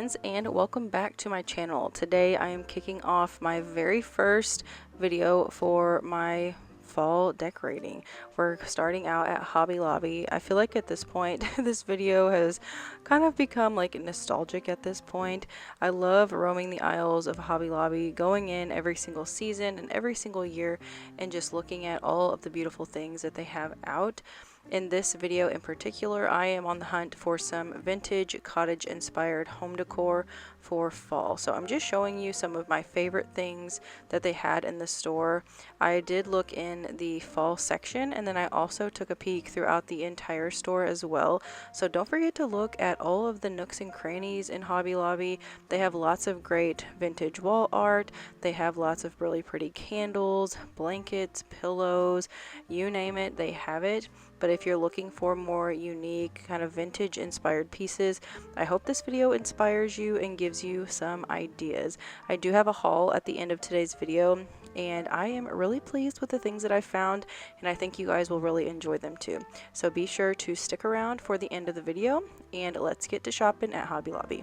friends, and welcome back to my channel. Today I am kicking off my very first video for my fall decorating. We're starting out at Hobby Lobby. I feel like at this point this video has kind of become like nostalgic at this point. I love roaming the aisles of Hobby Lobby, going in every single season and every single year and just looking at all of the beautiful things that they have out. In this video in particular, I am on the hunt for some vintage cottage inspired home decor for fall. So I'm just showing you some of my favorite things that they had in the store. I did look in the fall section, and then I also took a peek throughout the entire store as well. So don't forget to look at all of the nooks and crannies in Hobby Lobby. They have lots of great vintage wall art. They have lots of really pretty candles, blankets, pillows, you name it, they have it. But if you're looking for more unique kind of vintage inspired pieces, I hope this video inspires you and gives you some ideas. I do have a haul at the end of today's video, and I am really pleased with the things that I found, and I think you guys will really enjoy them too. So be sure to stick around for the end of the video, and let's get to shopping at Hobby Lobby.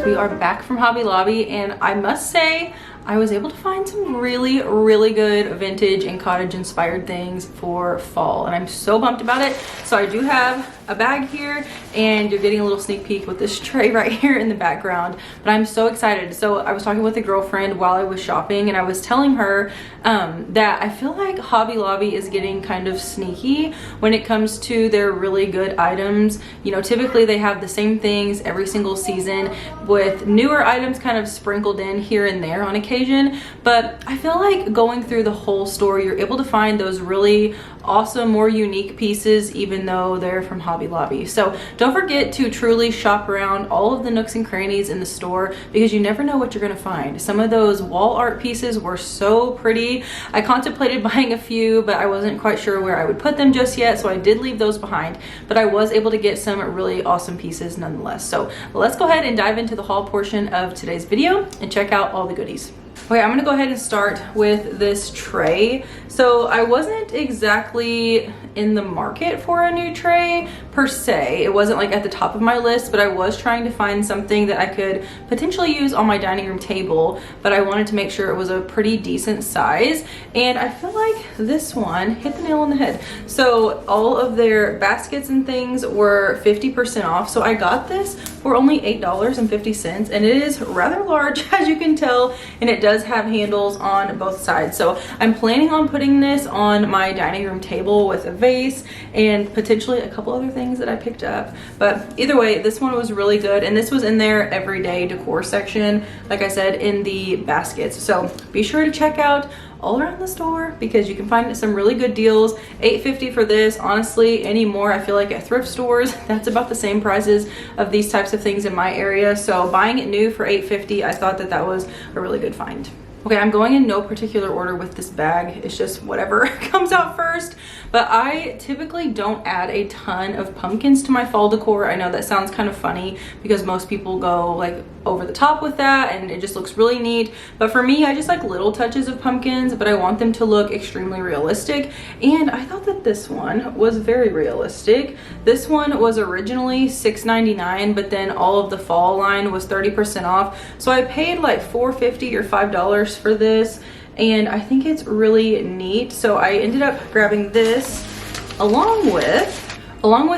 We are back from Hobby Lobby, and I must say I was able to find some really good vintage and cottage inspired things for fall, and I'm so pumped about it. So I do have a bag here, and you're getting a little sneak peek with this tray right here in the background, but I'm so excited. So I was talking with a girlfriend while I was shopping, and I was telling her that I feel like Hobby Lobby is getting kind of sneaky when it comes to their really good items. You know, typically they have the same things every single season with newer items kind of sprinkled in here and there on occasion, but I feel like going through the whole store, you're able to find those really awesome, more unique pieces, even though they're from Hobby Lobby. So don't forget to truly shop around all of the nooks and crannies in the store, because you never know what you're gonna find. Some of those wall art pieces were so pretty. I contemplated buying a few, but I wasn't quite sure where I would put them just yet, so I did leave those behind, but I was able to get some really awesome pieces nonetheless. So let's go ahead and dive into the haul portion of today's video and check out all the goodies. Okay, I'm gonna go ahead and start with this tray. So I wasn't exactly in the market for a new tray per se. It wasn't like at the top of my list, but I was trying to find something that I could potentially use on my dining room table, but I wanted to make sure it was a pretty decent size. And I feel like this one hit the nail on the head. So all of their baskets and things were 50% off. So I got this for only $8.50, and it is rather large, as you can tell, and it does have handles on both sides. So I'm planning on putting this on my dining room table with a vase and potentially a couple other things that I picked up. But either way, this one was really good, and this was in their everyday decor section, like I said, in the baskets. So be sure to check out all around the store because you can find some really good deals. $8.50 for this. Honestly, any more, I feel like at thrift stores, that's about the same prices of these types of things in my area. So buying it new for $8.50, I thought that that was a really good find. Okay, I'm going in no particular order with this bag. It's just whatever comes out first. But I typically don't add a ton of pumpkins to my fall decor. I know that sounds kind of funny because most people go like over the top with that and it just looks really neat. But for me, I just like little touches of pumpkins, but I want them to look extremely realistic. And I thought that this one was very realistic. This one was originally $6.99, but then all of the fall line was 30% off. So I paid like $4.50 or $5 for this, and I think it's really neat. So I ended up grabbing this along with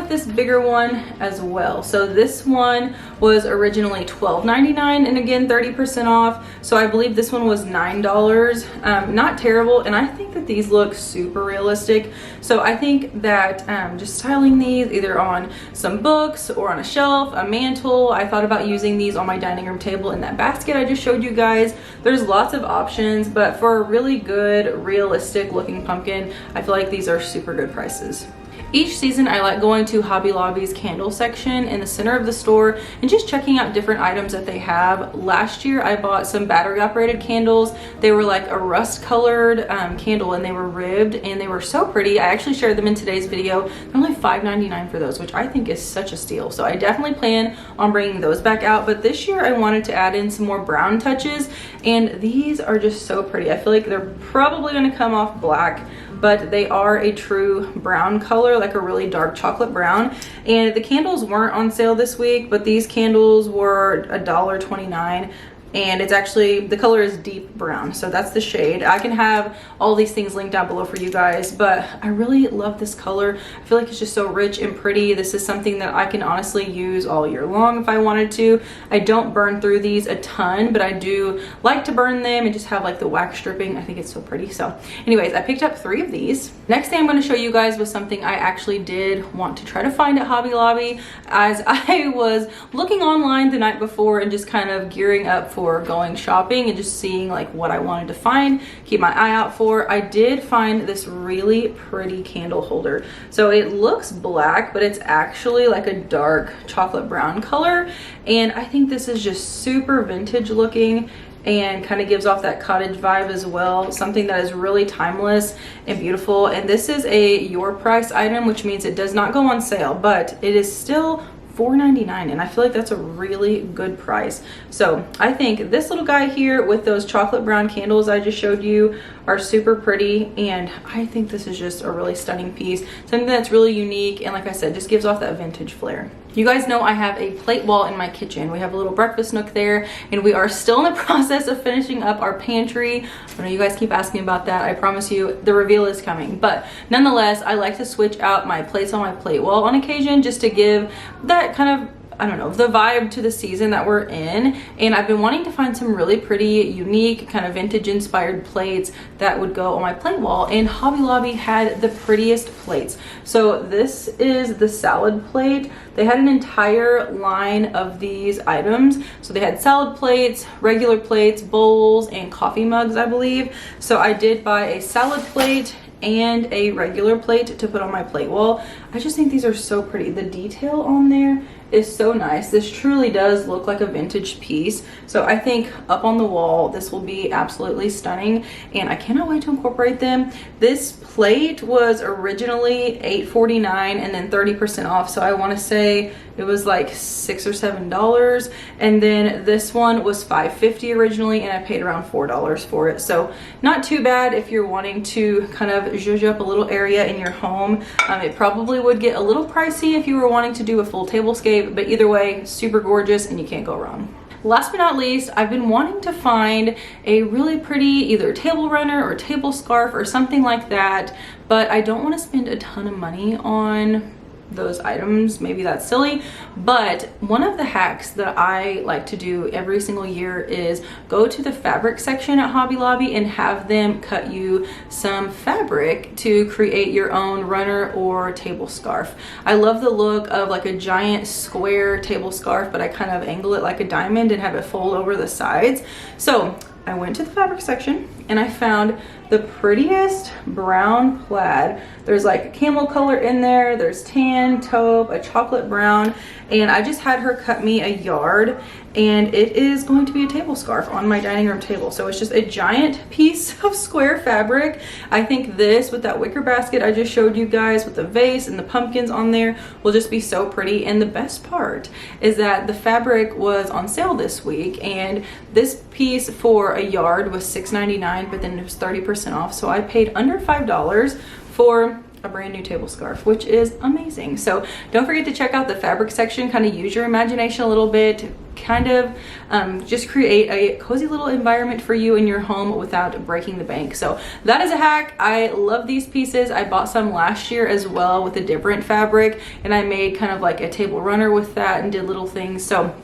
this bigger one as well. So this one was originally $12.99 and again 30% off. So I believe this one was $9. Not terrible, and I think that these look super realistic. So I think that just styling these either on some books or on a shelf, a mantle. I thought about using these on my dining room table in that basket I just showed you guys. There's lots of options, but for a really good realistic looking pumpkin, I feel like these are super good prices. Each season I like going to Hobby Lobby's candle section in the center of the store and just checking out different items that they have. Last year I bought some battery operated candles. They were like a rust colored candle, and they were ribbed and they were so pretty. I actually shared them in today's video. They're only $5.99 for those, which I think is such a steal. So I definitely plan on bringing those back out. But this year I wanted to add in some more brown touches, and these are just so pretty. I feel like they're probably going to come off black, but they are a true brown color, like a really dark chocolate brown. And the candles weren't on sale this week, but these candles were $1.29. And it's actually, the color is deep brown, so that's the shade. I can have all these things linked down below for you guys, but I really love this color. I feel like it's just so rich and pretty. This is something that I can honestly use all year long if I wanted to. I don't burn through these a ton, but I do like to burn them and just have like the wax stripping. I think it's so pretty. So anyways, I picked up 3 of these. Next thing I'm going to show you guys was something I actually did want to try to find at Hobby Lobby, as I was looking online the night before and just kind of gearing up for going shopping and just seeing like what I wanted to find, keep my eye out for. I did find this really pretty candle holder. So it looks black, but it's actually like a dark chocolate brown color, and I think this is just super vintage looking and kind of gives off that cottage vibe as well. Something that is really timeless and beautiful. And this is a your price item, which means it does not go on sale, but it is still $4.99, and I feel like that's a really good price. So I think this little guy here with those chocolate brown candles I just showed you are super pretty, and I think this is just a really stunning piece, something that's really unique, and like I said, just gives off that vintage flair. You guys know I have a plate wall in my kitchen. We have a little breakfast nook there, and we are still in the process of finishing up our pantry. I know you guys keep asking about that. I promise you the reveal is coming, but nonetheless, I like to switch out my plates on my plate wall on occasion just to give that kind of, I don't know, the vibe to the season that we're in. And I've been wanting to find some really pretty, unique, kind of vintage inspired plates that would go on my plate wall, and Hobby Lobby had the prettiest plates. So this is the salad plate. They had an entire line of these items. So they had salad plates, regular plates, bowls, and coffee mugs, I believe. So I did buy a salad plate and a regular plate to put on my plate wall. I just think these are so pretty. The detail on there is so nice. This truly does look like a vintage piece. So I think up on the wall, this will be absolutely stunning, and I cannot wait to incorporate them. This plate was originally $8.49 and then 30% off. So I want to say It was like $6 or $7, and then this one was $5.50 originally, and I paid around $4 for it. So not too bad if you're wanting to kind of zhuzh up a little area in your home. It probably would get a little pricey if you were wanting to do a full tablescape, but either way, super gorgeous and you can't go wrong. Last but not least, I've been wanting to find a really pretty either table runner or table scarf or something like that, but I don't want to spend a ton of money on those items. Maybe that's silly, but one of the hacks that I like to do every single year is go to the fabric section at Hobby Lobby and have them cut you some fabric to create your own runner or table scarf. I love the look of like a giant square table scarf, but I kind of angle it like a diamond and have it fold over the sides. So I went to the fabric section and I found the prettiest brown plaid. There's like a camel color in there, there's tan, taupe, a chocolate brown, and I just had her cut me a yard, and it is going to be a table scarf on my dining room table. So it's just a giant piece of square fabric. I think this with that wicker basket I just showed you guys with the vase and the pumpkins on there will just be so pretty. And the best part is that the fabric was on sale this week, and this piece for a yard was $6.99, but then it was 30% off. So I paid under $5 for a brand new table scarf, which is amazing. So don't forget to check out the fabric section, kind of use your imagination a little bit, kind of just create a cozy little environment for you in your home without breaking the bank. So that is a hack. I love these pieces. I bought some last year as well with a different fabric, and I made kind of like a table runner with that and did little things. So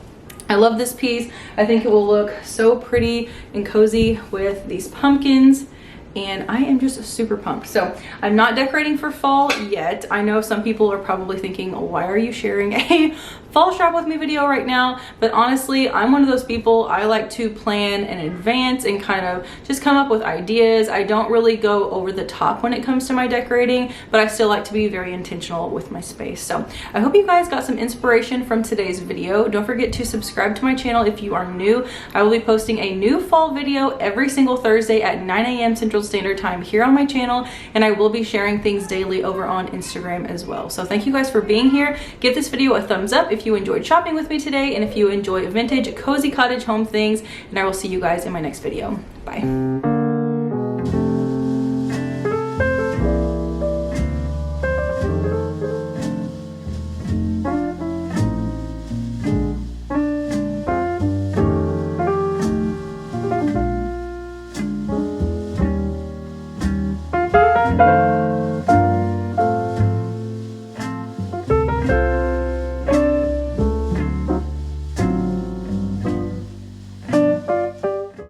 I love this piece. I think it will look so pretty and cozy with these pumpkins, and I am just super pumped. So I'm not decorating for fall yet. I know some people are probably thinking, why are you sharing a fall shop with me video right now? But honestly, I'm one of those people, I like to plan in advance and kind of just come up with ideas. I don't really go over the top when it comes to my decorating, but I still like to be very intentional with my space. So I hope you guys got some inspiration from today's video. Don't forget to subscribe to my channel if you are new. I will be posting a new fall video every single Thursday at 9 a.m. Central Standard Time here on my channel, and I will be sharing things daily over on Instagram as well. So thank you guys for being here. Give this video a thumbs up if you enjoyed shopping with me today, and if you enjoy vintage cozy cottage home things, and I will see you guys in my next video. Bye.